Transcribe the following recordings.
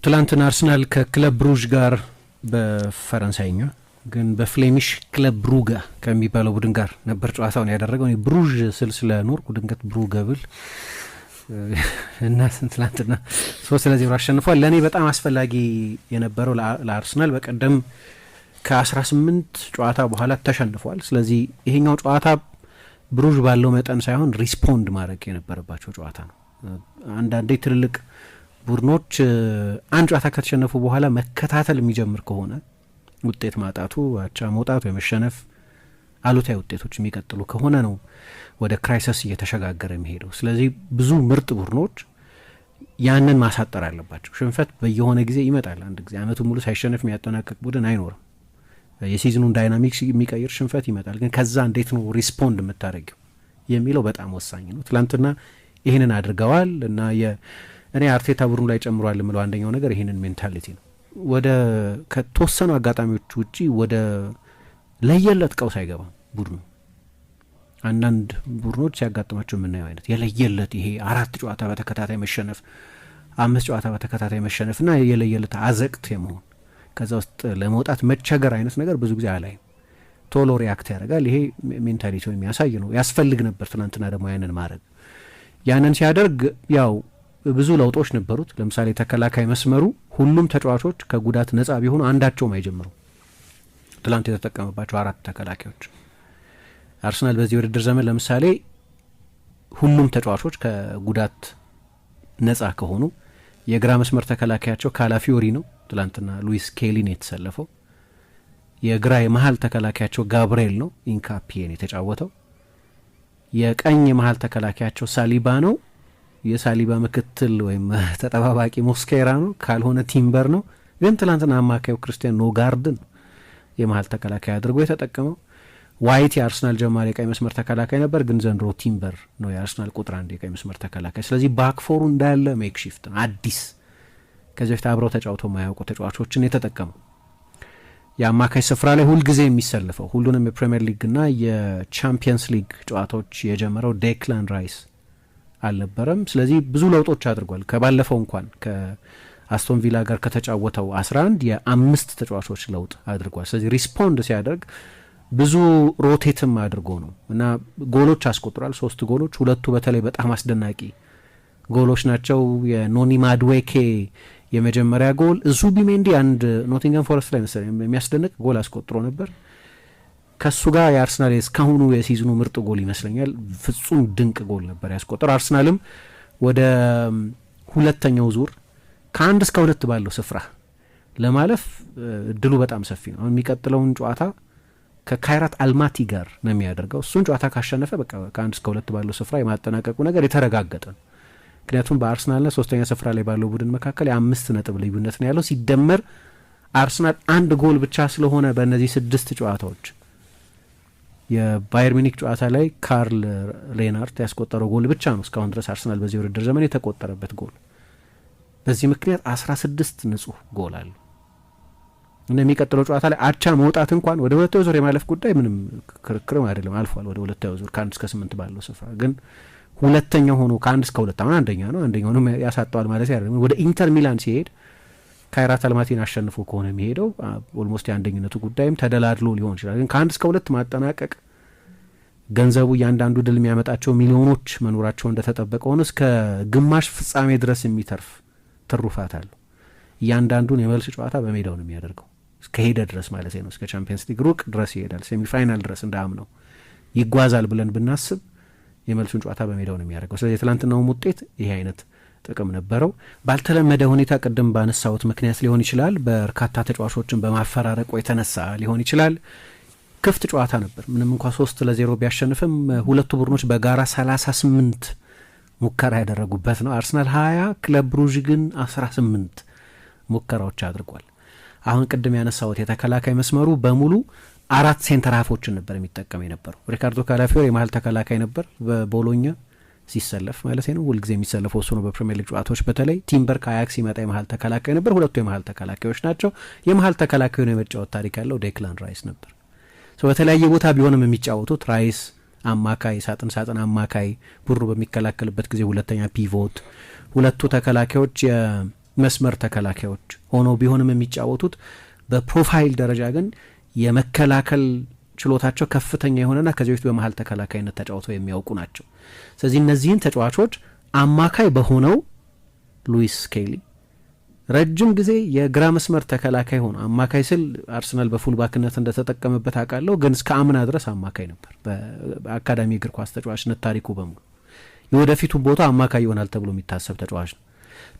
ትላንትና አርሰናል ከክለብ ብሩዥ ጋር በፈረንሳይኛ ግን በፍሌሚሽ ክለብ ብሩገ ከሚባለው ቡድን ጋር ነበር ጨዋታውን ያደረገው። እኔ ብሩዥ ስል ስለኖርኩ ድንገት ብሩገ ብል እና ትላንትና 3-0 አሸንፏል። ለእኔ በጣም አስፈላጊ የነበረው ለአርሰናል በቀደም ከ18 ጨዋታ በኋላ ተሸንፏል። ስለዚህ ይሄኛው ጨዋታ ብሩዥ ባለው መጠን ሳይሆን ሪስፖንድ ማድረግ የነበረባቸው ጨዋታ ነው። አንዳንዴ ትልልቅ ቡድኖች አንድ ጨዋታ ከተሸነፉ በኋላ መከታተል የሚጀምር ከሆነ ውጤት ማጣቱ፣ አቻ መውጣቱ፣ የመሸነፍ አሉታዊ ውጤቶች የሚቀጥሉ ከሆነ ነው ወደ ክራይሲስ እየተሸጋገረ የሚሄደው። ስለዚህ ብዙ ምርጥ ቡድኖች ያንን ማሳጠር አለባቸው። ሽንፈት በየሆነ ጊዜ ይመጣል። አንድ ጊዜ አመቱ ሙሉ ሳይሸነፍ የሚያጠናቅቅ ቡድን አይኖርም። የሲዝኑን ዳይናሚክስ የሚቀይር ሽንፈት ይመጣል። ግን ከዛ እንዴት ነው ሪስፖንድ የምታደርገው የሚለው በጣም ወሳኝ ነው። ትላንትና ይህንን አድርገዋል እና እኔ አርቴታ ቡድኑ ላይ ጨምሯል የምለው አንደኛው ነገር ይህንን ሜንታሊቲ ነው። ወደ ከተወሰኑ አጋጣሚዎች ውጪ ወደ ለየለት ቀውስ አይገባም ቡድኑ። አንዳንድ ቡድኖች ሲያጋጥማቸው የምናየው አይነት የለየለት ይሄ 4 ጨዋታ በተከታታይ መሸነፍ፣ 5 ጨዋታ በተከታታይ መሸነፍ እና የለየለት አዘቅት የመሆን ከዛ ውስጥ ለመውጣት መቸገር አይነት ነገር ብዙ ጊዜ አላይም። ቶሎ ሪያክት ያደርጋል። ይሄ ሜንታሊቲውን የሚያሳይ ነው። ያስፈልግ ነበር ትናንትና ደግሞ ያንን ማድረግ። ያንን ሲያደርግ ያው ብዙ ለውጦች ነበሩት። ለምሳሌ ተከላካይ መስመሩ ሁሉም ተጫዋቾች ከጉዳት ነጻ ቢሆኑ አንዳቸውም አይጀምሩ። ትላንት የተጠቀመባቸው 4 ተከላካዮች አርሰናል በዚህ ውድድር ዘመን ለምሳሌ ሁሉም ተጫዋቾች ከጉዳት ነጻ ከሆኑ የግራ መስመር ተከላካያቸው ካላፊዮሪ ነው። ትላንትና ሉዊስ ኬሊን የተሰለፈው። የግራ የመሀል ተከላካያቸው ጋብርኤል ነው ኢንካፒየን የተጫወተው። የቀኝ የመሀል ተከላካያቸው ሳሊባ ነው። የሳሊባ ምክትል ወይም ተጠባባቂ ሞስኬራ ነው፣ ካልሆነ ቲምበር ነው። ግን ትላንትና አማካዩ ክርስቲያን ኖጋርድን የመሀል ተከላካይ አድርጎ የተጠቀመው። ዋይት የአርሰናል ጀማሪ የቀኝ መስመር ተከላካይ ነበር፣ ግን ዘንድሮ ቲምበር ነው የአርሰናል ቁጥር 1 የቀኝ መስመር ተከላካይ። ስለዚህ ባክፎሩ እንዳለ ሜክሺፍት አዲስ ከዚህ በፊት አብረው ተጫውተው የማያውቁ ተጫዋቾችን የተጠቀመው። የአማካይ ስፍራ ላይ ሁልጊዜ የሚሰልፈው ሁሉንም የፕሪምየር ሊግና የቻምፒየንስ ሊግ ጨዋታዎች የጀመረው ዴክላን ራይስ አልነበረም። ስለዚህ ብዙ ለውጦች አድርጓል። ከባለፈው እንኳን ከአስቶን ቪላ ጋር ከተጫወተው 11 የ5 ተጫዋቾች ለውጥ አድርጓል። ስለዚህ ሪስፖንድ ሲያደርግ ብዙ ሮቴትም አድርጎ ነው እና ጎሎች አስቆጥሯል። 3 ጎሎች፣ 2ቱ በተለይ በጣም አስደናቂ ጎሎች ናቸው። የኖኒ ማድዌኬ የመጀመሪያ ጎል፣ ዙቢሜንዲ አንድ ኖቲንገም ፎረስት ላይ መሰለኝ የሚያስደንቅ ጎል አስቆጥሮ ነበር። ከሱ ጋር የአርሰናል እስካሁኑ የሲዝኑ ምርጥ ጎል ይመስለኛል። ፍጹም ድንቅ ጎል ነበር ያስቆጠር። አርሰናልም ወደ ሁለተኛው ዙር ከ1 እስከ 2 ባለው ስፍራ ለማለፍ እድሉ በጣም ሰፊ ነው። አሁን የሚቀጥለውን ጨዋታ ከካይራት አልማቲ ጋር ነው የሚያደርገው። እሱን ጨዋታ ካሸነፈ በቃ ከ1 እስከ 2 ባለው ስፍራ የማጠናቀቁ ነገር የተረጋገጠ ነው። ምክንያቱም በአርሰናልና 3ኛ ስፍራ ላይ ባለው ቡድን መካከል የ5 ነጥብ ልዩነት ነው ያለው። ሲደመር አርሰናል 1 ጎል ብቻ ስለሆነ በእነዚህ 6 ጨዋታዎች የባየር ሚኒክ ጨዋታ ላይ ካርል ሬናርት ያስቆጠረው ጎል ብቻ ነው እስካሁን ድረስ አርሰናል በዚህ ውድድር ዘመን የተቆጠረበት ጎል። በዚህ ምክንያት 16 ንጹህ ጎል አለው እና የሚቀጥለው ጨዋታ ላይ አቻ መውጣት እንኳን ወደ ሁለተኛው ዙር የማለፍ ጉዳይ ምንም ክርክርም አይደለም፣ አልፏል ወደ ሁለተኛው ዙር ከ1 እስከ 8 ባለው ስፍራ። ግን ሁለተኛው ሆኖ ከ1 እስከ 2 አሁን አንደኛ ነው፣ አንደኛውንም ያሳጠዋል ማለት አይደለም። ወደ ኢንተር ሚላን ሲሄድ ካይራት አልማቲን አሸንፎ ከሆነ የሚሄደው ኦልሞስት የአንደኝነቱ ጉዳይም ተደላድሎ ሊሆን ይችላል። ግን ከ1 እስከ 2 ማጠናቀቅ ገንዘቡ እያንዳንዱ ድል የሚያመጣቸው ሚሊዮኖች መኖራቸው እንደተጠበቀ ሆኖ እስከ ግማሽ ፍጻሜ ድረስ የሚተርፍ ትሩፋት አለው። እያንዳንዱን የመልስ ጨዋታ በሜዳው ነው የሚያደርገው እስከሄደ ድረስ ማለት ነው። እስከ ቻምፒየንስ ሊግ ሩቅ ድረስ ይሄዳል። ሴሚፋይናል ድረስ እንዳምነው ይጓዛል ብለን ብናስብ የመልሱን ጨዋታ በሜዳው ነው የሚያደርገው። ስለዚህ የትላንትናውም ውጤት ይሄ አይነት ጥቅም ነበረው። ባልተለመደ ሁኔታ ቅድም ባነሳሁት ምክንያት ሊሆን ይችላል፣ በርካታ ተጫዋቾችን በማፈራረቁ የተነሳ ሊሆን ይችላል። ክፍት ጨዋታ ነበር። ምንም እንኳ 3-0 ቢያሸንፍም ሁለቱ ቡድኖች በጋራ 38 ሙከራ ያደረጉበት ነው። አርሰናል 20 ክለብ ብሩዥ ግን 18 ሙከራዎች አድርጓል። አሁን ቅድም ያነሳሁት የተከላካይ መስመሩ በሙሉ 4 ሴንተር ሃፎችን ነበር የሚጠቀም የነበረው። ሪካርዶ ካላፊዮሪ የመሀል ተከላካይ ነበር በቦሎኛ ሲሰለፍ ማለት ነው። ሁልጊዜ የሚሰለፈው እሱ ነው በፕሪሚየር ሊግ ጨዋታዎች። በተለይ ቲምበር ከአያክስ ሲመጣ የመሀል ተከላካይ ነበር። ሁለቱ የመሀል ተከላካዮች ናቸው። የመሀል ተከላካዩን የመጫወት ታሪክ ያለው ዴክላን ራይስ ነበር። በተለያየ ቦታ ቢሆንም የሚጫወቱት ራይስ አማካይ፣ ሳጥን አማካይ፣ ቡድኑ በሚከላከልበት ጊዜ ሁለተኛ ፒቮት፣ ሁለቱ ተከላካዮች መስመር ተከላካዮች ሆነው ቢሆንም የሚጫወቱት በፕሮፋይል ደረጃ ግን የመከላከል ችሎታቸው ከፍተኛ የሆነና ከዚህ በፊት በመሀል ተከላካይነት ተጫውተው የሚያውቁ ናቸው። ስለዚህ እነዚህን ተጫዋቾች አማካይ በሆነው ሉዊስ ስኬሊ ረጅም ጊዜ የግራ መስመር ተከላካይ ሆኖ አማካይ ስል አርሰናል በፉልባክነት እንደተጠቀመበት አውቃለሁ፣ ግን እስከ አምና ድረስ አማካይ ነበር። በአካዳሚ እግር ኳስ ተጫዋችነት ታሪኩ በሙሉ የወደፊቱ ቦታ አማካይ ይሆናል ተብሎ የሚታሰብ ተጫዋች ነው።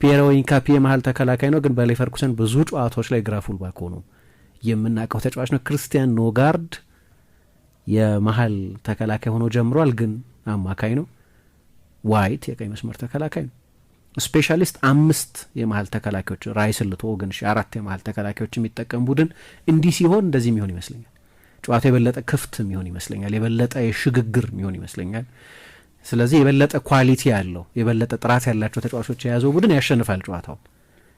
ፒየሮ ኢንካፒ የመሀል ተከላካይ ነው፣ ግን በሌቨርኩሰን ብዙ ጨዋታዎች ላይ ግራ ፉልባክ ሆኖ የምናውቀው ተጫዋች ነው። ክርስቲያን ኖጋርድ የመሀል ተከላካይ ሆኖ ጀምሯል፣ ግን አማካይ ነው። ዋይት የቀኝ መስመር ተከላካይ ነው። ስፔሻሊስት 5 የመሀል ተከላካዮች ራይስን ልቶ ግን 4 የመሀል ተከላካዮች የሚጠቀም ቡድን እንዲህ ሲሆን እንደዚህ የሚሆን ይመስለኛል። ጨዋታ የበለጠ ክፍት የሚሆን ይመስለኛል፣ የበለጠ የሽግግር የሚሆን ይመስለኛል። ስለዚህ የበለጠ ኳሊቲ ያለው የበለጠ ጥራት ያላቸው ተጫዋቾች የያዘው ቡድን ያሸንፋል ጨዋታው።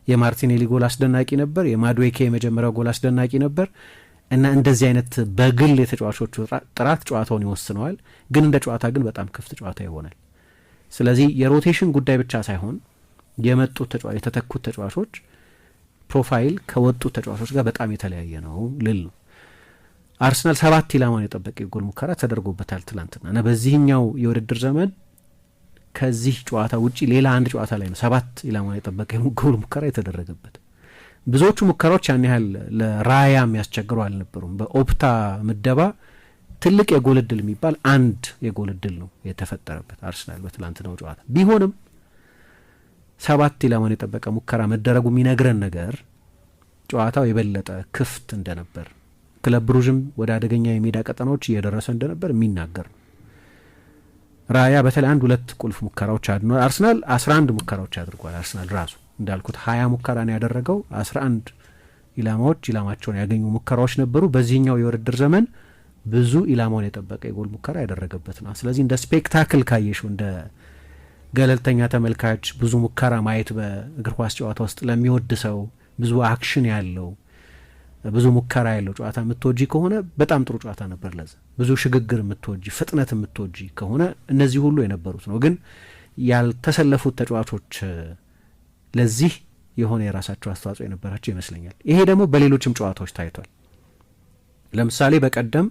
የማርቲኔሊ ጎል አስደናቂ ነበር፣ የማድዌኬ የመጀመሪያው ጎል አስደናቂ ነበር እና እንደዚህ አይነት በግል የተጫዋቾቹ ጥራት ጨዋታውን ይወስነዋል። ግን እንደ ጨዋታ ግን በጣም ክፍት ጨዋታ ይሆናል። ስለዚህ የሮቴሽን ጉዳይ ብቻ ሳይሆን የመጡት የተተኩት ተጫዋቾች ፕሮፋይል ከወጡት ተጫዋቾች ጋር በጣም የተለያየ ነው ልል ነው። አርሰናል 7 ኢላማን የጠበቀ የጎል ሙከራ ተደርጎበታል ትላንትና እና በዚህኛው የውድድር ዘመን ከዚህ ጨዋታ ውጪ ሌላ አንድ ጨዋታ ላይ ነው 7 ኢላማን የጠበቀ የጎል ሙከራ የተደረገበት። ብዙዎቹ ሙከራዎች ያን ያህል ለራያ የሚያስቸግሩ አልነበሩም። በኦፕታ ምደባ ትልቅ የጎል እድል የሚባል አንድ የጎል እድል ነው የተፈጠረበት አርሰናል በትላንትናው ጨዋታ። ቢሆንም 7 ኢላማን የጠበቀ ሙከራ መደረጉ የሚነግረን ነገር ጨዋታው የበለጠ ክፍት እንደነበር፣ ክለብ ብሩዥም ወደ አደገኛ የሜዳ ቀጠናዎች እየደረሰ እንደነበር የሚናገር ነው። ራያ በተለይ 1-2 ቁልፍ ሙከራዎች አድኗል። አርሰናል 11 ሙከራዎች አድርጓል። አርሰናል ራሱ እንዳልኩት 20 ሙከራ ነው ያደረገው። 11 ኢላማቸውን ያገኙ ሙከራዎች ነበሩ። በዚህኛው የውድድር ዘመን ብዙ ኢላማውን የጠበቀ የጎል ሙከራ ያደረገበት ነው። ስለዚህ እንደ ስፔክታክል ካየሽው እንደ ገለልተኛ ተመልካች ብዙ ሙከራ ማየት በእግር ኳስ ጨዋታ ውስጥ ለሚወድ ሰው ብዙ አክሽን ያለው ብዙ ሙከራ ያለው ጨዋታ የምትወጂ ከሆነ በጣም ጥሩ ጨዋታ ነበር። ለዛ ብዙ ሽግግር የምትወጂ ፍጥነት የምትወጂ ከሆነ እነዚህ ሁሉ የነበሩት ነው። ግን ያልተሰለፉት ተጫዋቾች ለዚህ የሆነ የራሳቸው አስተዋጽኦ የነበራቸው ይመስለኛል። ይሄ ደግሞ በሌሎችም ጨዋታዎች ታይቷል። ለምሳሌ በቀደም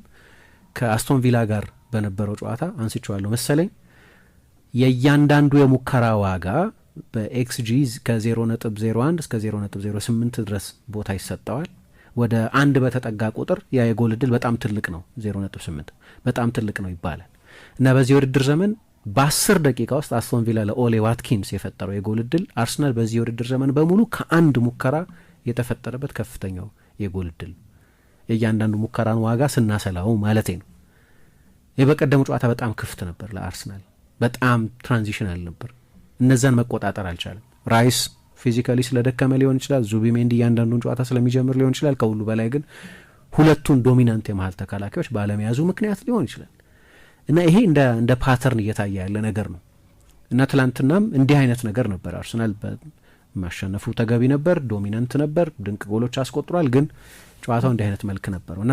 ከአስቶን ቪላ ጋር በነበረው ጨዋታ አንስቼዋለሁ መሰለኝ የእያንዳንዱ የሙከራ ዋጋ በኤክስጂ ከ0.01 እስከ 0.08 ድረስ ቦታ ይሰጠዋል። ወደ 1 በተጠጋ ቁጥር ያ የጎል እድል በጣም ትልቅ ነው፣ 0.8 በጣም ትልቅ ነው ይባላል እና በዚህ የውድድር ዘመን በ10 ደቂቃ ውስጥ አስቶን ቪላ ለኦሌ ዋትኪንስ የፈጠረው የጎል እድል አርሰናል በዚህ የውድድር ዘመን በሙሉ ከአንድ ሙከራ የተፈጠረበት ከፍተኛው የጎል እድል። የእያንዳንዱ ሙከራን ዋጋ ስናሰላው ማለቴ ነው። የበቀደሙ ጨዋታ በጣም ክፍት ነበር ለአርሰናል፣ በጣም ትራንዚሽናል ነበር። እነዛን መቆጣጠር አልቻለም። ራይስ ፊዚካሊ ስለደከመ ሊሆን ይችላል፣ ዙቢሜንዲ እያንዳንዱን ጨዋታ ስለሚጀምር ሊሆን ይችላል። ከሁሉ በላይ ግን ሁለቱን ዶሚናንት የመሀል ተከላካዮች ባለመያዙ ምክንያት ሊሆን ይችላል እና ይሄ እንደ ፓተርን እየታየ ያለ ነገር ነው እና ትላንትናም እንዲህ አይነት ነገር ነበር። አርሰናል ማሸነፉ ተገቢ ነበር፣ ዶሚናንት ነበር፣ ድንቅ ጎሎች አስቆጥሯል። ግን ጨዋታው እንዲህ አይነት መልክ ነበረው እና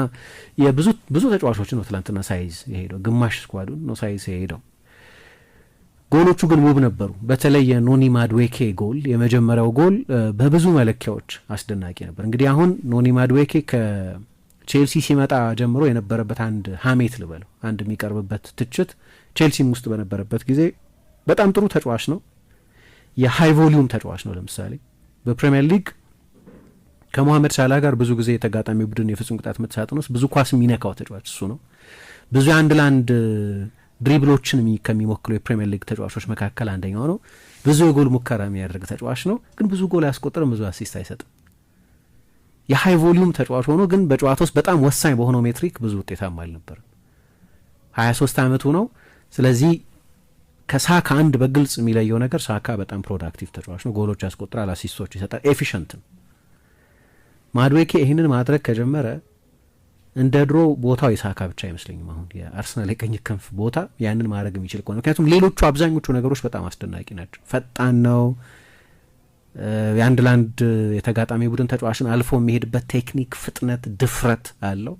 ብዙ ተጫዋቾችን ነው ትላንትና ሳይዝ የሄደው፣ ግማሽ ስኳዱን ነው ሳይዝ የሄደው። ጎሎቹ ግን ውብ ነበሩ። በተለይ የኖኒ ማድዌኬ ጎል፣ የመጀመሪያው ጎል በብዙ መለኪያዎች አስደናቂ ነበር። እንግዲህ አሁን ኖኒ ማድዌኬ ከቼልሲ ሲመጣ ጀምሮ የነበረበት አንድ ሀሜት ልበለው፣ አንድ የሚቀርብበት ትችት ቼልሲም ውስጥ በነበረበት ጊዜ በጣም ጥሩ ተጫዋች ነው፣ የሃይ ቮሊዩም ተጫዋች ነው። ለምሳሌ በፕሪሚየር ሊግ ከሞሐመድ ሳላ ጋር ብዙ ጊዜ የተጋጣሚ ቡድን የፍጹም ቅጣት ምት ሳጥን ውስጥ ብዙ ኳስ የሚነካው ተጫዋች እሱ ነው። ብዙ የአንድ ለአንድ ድሪብሎችን ከሚሞክሉ የፕሪሚየር ሊግ ተጫዋቾች መካከል አንደኛው ነው። ብዙ የጎል ሙከራ የሚያደርግ ተጫዋች ነው፣ ግን ብዙ ጎል አያስቆጥርም፣ ብዙ አሲስት አይሰጥም። የሃይ ቮሊዩም ተጫዋች ሆኖ ግን በጨዋታ ውስጥ በጣም ወሳኝ በሆነው ሜትሪክ ብዙ ውጤታማ አልነበርም። 23 ዓመቱ ነው። ስለዚህ ከሳካ አንድ በግልጽ የሚለየው ነገር ሳካ በጣም ፕሮዳክቲቭ ተጫዋች ነው፣ ጎሎች ያስቆጥራል፣ አሲስቶች ይሰጣል፣ ኤፊሽንት ነው። ማድዌኬ ይህንን ማድረግ ከጀመረ እንደ ድሮ ቦታው የሳካ ብቻ አይመስለኝም። አሁን የአርሰናል የቀኝ ክንፍ ቦታ ያንን ማድረግ የሚችል ከሆነ ምክንያቱም ሌሎቹ አብዛኞቹ ነገሮች በጣም አስደናቂ ናቸው። ፈጣን ነው፣ የአንድ ለአንድ የተጋጣሚ ቡድን ተጫዋችን አልፎ የሚሄድበት ቴክኒክ፣ ፍጥነት፣ ድፍረት አለው።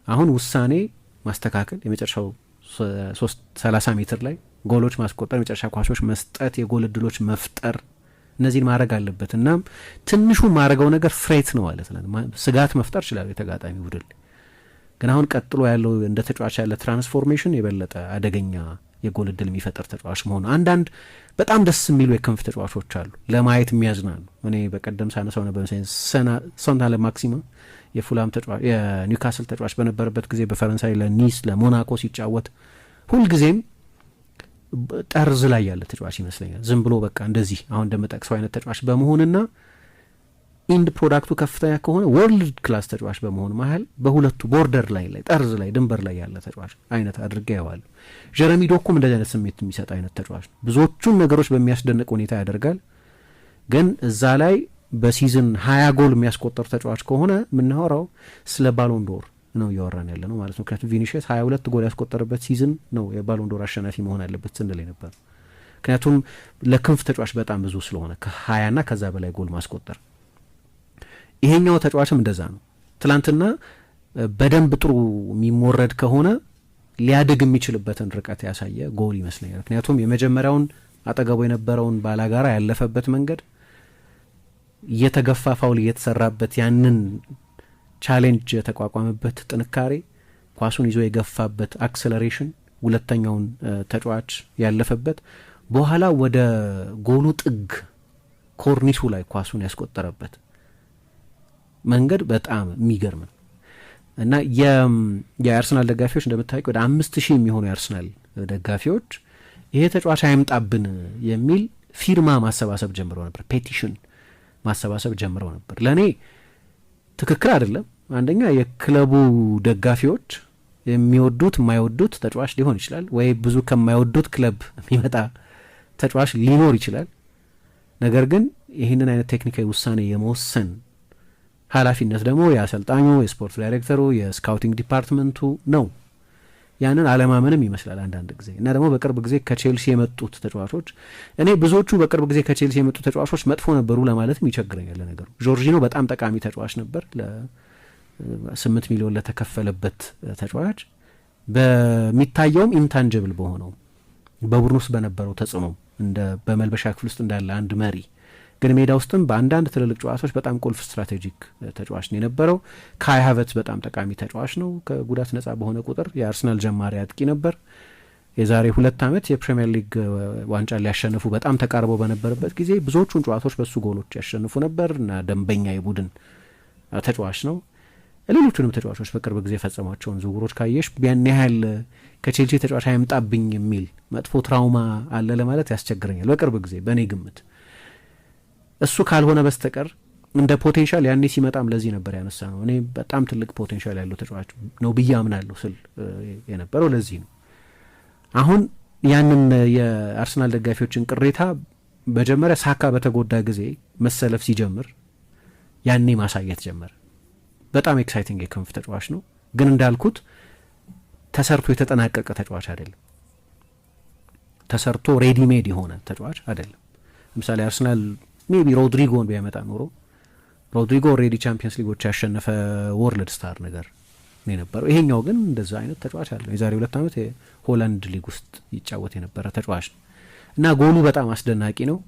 አሁን ውሳኔ ማስተካከል፣ የመጨረሻው 30 ሜትር ላይ ጎሎች ማስቆጠር፣ የመጨረሻ ኳሶች መስጠት፣ የጎል እድሎች መፍጠር፣ እነዚህን ማድረግ አለበት። እናም ትንሹ ማድረገው ነገር ፍሬት ነው ማለት ነው። ስጋት መፍጠር ይችላል የተጋጣሚ ቡድን። ግን አሁን ቀጥሎ ያለው እንደ ተጫዋች ያለ ትራንስፎርሜሽን የበለጠ አደገኛ የጎል እድል የሚፈጠር ተጫዋች መሆኑ። አንዳንድ በጣም ደስ የሚሉ የክንፍ ተጫዋቾች አሉ ለማየት የሚያዝናኑ። እኔ በቀደም ሳነሳው ነበር ሶንታ ለማክሲማ የፉላም ተጫዋች የኒውካስል ተጫዋች በነበረበት ጊዜ በፈረንሳይ ለኒስ ለሞናኮ ሲጫወት ሁልጊዜም ጠርዝ ላይ ያለ ተጫዋች ይመስለኛል። ዝም ብሎ በቃ እንደዚህ አሁን እንደምጠቅሰው አይነት ተጫዋች በመሆንና ኢንድ ፕሮዳክቱ ከፍተኛ ከሆነ ወርልድ ክላስ ተጫዋች በመሆን መሀል በሁለቱ ቦርደር ላይ ጠርዝ ላይ ድንበር ላይ ያለ ተጫዋች አይነት አድርጌ ያዋሉ። ጀረሚ ዶኩም እንደዚህ አይነት ስሜት የሚሰጥ አይነት ተጫዋች ነው። ብዙዎቹን ነገሮች በሚያስደንቅ ሁኔታ ያደርጋል። ግን እዛ ላይ በሲዝን 20 ጎል የሚያስቆጠር ተጫዋች ከሆነ የምናወራው ስለ ባሎንዶር ነው እያወራን ያለ ነው ማለት ነው። ምክንያቱም ቪኒሽስ 22 ጎል ያስቆጠረበት ሲዝን ነው የባሎንዶር አሸናፊ መሆን ያለበት ስንል ነበር። ምክንያቱም ለክንፍ ተጫዋች በጣም ብዙ ስለሆነ ከ20ና ከዛ በላይ ጎል ማስቆጠር። ይሄኛው ተጫዋችም እንደዛ ነው። ትላንትና በደንብ ጥሩ የሚሞረድ ከሆነ ሊያድግ የሚችልበትን ርቀት ያሳየ ጎል ይመስለኛል። ምክንያቱም የመጀመሪያውን አጠገቡ የነበረውን ባላጋራ ያለፈበት መንገድ እየተገፋ ፋውል እየተሰራበት ያንን ቻሌንጅ የተቋቋመበት ጥንካሬ፣ ኳሱን ይዞ የገፋበት አክሰለሬሽን፣ ሁለተኛውን ተጫዋች ያለፈበት በኋላ ወደ ጎሉ ጥግ ኮርኒሱ ላይ ኳሱን ያስቆጠረበት መንገድ በጣም የሚገርም ነው እና የአርሰናል ደጋፊዎች እንደምታውቁ ወደ 5000 የሚሆኑ የአርሰናል ደጋፊዎች ይሄ ተጫዋች አይምጣብን የሚል ፊርማ ማሰባሰብ ጀምረው ነበር። ፔቲሽን ማሰባሰብ ጀምረው ነበር። ለእኔ ትክክል አይደለም። አንደኛ የክለቡ ደጋፊዎች የሚወዱት የማይወዱት ተጫዋች ሊሆን ይችላል፣ ወይ ብዙ ከማይወዱት ክለብ የሚመጣ ተጫዋች ሊኖር ይችላል። ነገር ግን ይህንን አይነት ቴክኒካዊ ውሳኔ የመወሰን ኃላፊነት ደግሞ የአሰልጣኙ፣ የስፖርት ዳይሬክተሩ፣ የስካውቲንግ ዲፓርትመንቱ ነው። ያንን አለማመንም ይመስላል አንዳንድ ጊዜ እና ደግሞ በቅርብ ጊዜ ከቼልሲ የመጡት ተጫዋቾች እኔ ብዙዎቹ በቅርብ ጊዜ ከቼልሲ የመጡ ተጫዋቾች መጥፎ ነበሩ ለማለትም ይቸግረኛል። ለነገሩ ጆርጂኖ በጣም ጠቃሚ ተጫዋች ነበር። ለ8 ሚሊዮን ለተከፈለበት ተጫዋች በሚታየውም ኢንታንጅብል በሆነው በቡድን ውስጥ በነበረው ተጽዕኖ እንደ በመልበሻ ክፍል ውስጥ እንዳለ አንድ መሪ ግን ሜዳ ውስጥም በአንዳንድ ትልልቅ ጨዋታዎች በጣም ቁልፍ ስትራቴጂክ ተጫዋች ነው የነበረው። ካይ ሃቨርትዝ በጣም ጠቃሚ ተጫዋች ነው። ከጉዳት ነጻ በሆነ ቁጥር የአርሰናል ጀማሪ አጥቂ ነበር። የዛሬ 2 ዓመት የፕሪሚየር ሊግ ዋንጫ ሊያሸንፉ በጣም ተቃርበው በነበረበት ጊዜ ብዙዎቹን ጨዋታዎች በሱ ጎሎች ያሸንፉ ነበር እና ደንበኛ የቡድን ተጫዋች ነው። ሌሎቹንም ተጫዋቾች በቅርብ ጊዜ የፈጸሟቸውን ዝውውሮች ካየሽ ያን ያህል ከቼልሲ ተጫዋች አይምጣብኝ የሚል መጥፎ ትራውማ አለ ለማለት ያስቸግረኛል። በቅርብ ጊዜ በእኔ ግምት እሱ ካልሆነ በስተቀር እንደ ፖቴንሻል ያኔ ሲመጣም ለዚህ ነበር ያነሳ ነው። እኔ በጣም ትልቅ ፖቴንሻል ያለው ተጫዋች ነው ብዬ አምናለሁ ስል የነበረው ለዚህ ነው። አሁን ያንን የአርሰናል ደጋፊዎችን ቅሬታ መጀመሪያ ሳካ በተጎዳ ጊዜ መሰለፍ ሲጀምር ያኔ ማሳየት ጀመረ። በጣም ኤክሳይቲንግ የክንፍ ተጫዋች ነው፣ ግን እንዳልኩት ተሰርቶ የተጠናቀቀ ተጫዋች አይደለም። ተሰርቶ ሬዲሜድ የሆነ ተጫዋች አይደለም። ለምሳሌ አርሰናል ሜቢ ሮድሪጎን ቢያመጣ ኖሮ ሮድሪጎ ኦልሬዲ ቻምፒየንስ ሊጎች ያሸነፈ ወርልድ ስታር ነገር ነው የነበረው። ይሄኛው ግን እንደዛ አይነት ተጫዋች አለ። የዛሬ 2 ዓመት የሆላንድ ሊግ ውስጥ ይጫወት የነበረ ተጫዋች ነው እና ጎሉ በጣም አስደናቂ ነው።